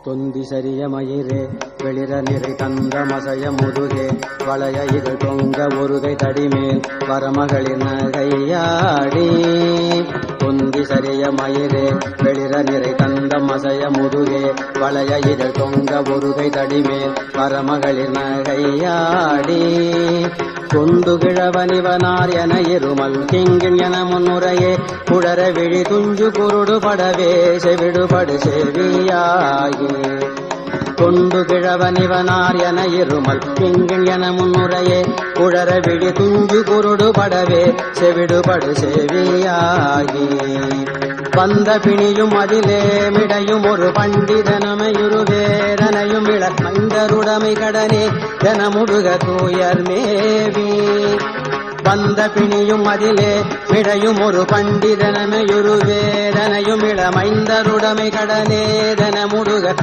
தொந்தி சரிய மயிரே வெளிர நிறை தந்த மசைய முதுகே வளைய இதழ் தொங்க ஒருகை தடிமேல் வரமகளிர் நகையாடி தொந்தி சரிய மயிரே வெளிர நிறை தந்த மசைய முதுகே வளைய இதழ் தொங்க ஒருகை தடிமேல் வரமகளிர் நகையாடி தொண்டு கிழவனிவனார் என இருமல் கிங்கின் என முன்னுரையே குழற விழி துஞ்சு குருடு படவே செவிடுபடு செவியாகி தொண்டு கிழவனிவனார் என இருமல் கிங்கின் என முன்னுரையே குழற விழி துஞ்சு குருடு படவே செவிடுபடு செவியாகி வந்த பிணியும் அதிலே மிடையும் ஒரு பண்டிதனமையுருவேரனையும் இளமைந்தருடைமை கடனே தனமுடுக தூயர் மேவி வந்த பிணியும் அதிலே மிடையும் ஒரு பண்டிதனமையுருவேரனையும் இளமைந்தருடைமை கடனே தனமுடுக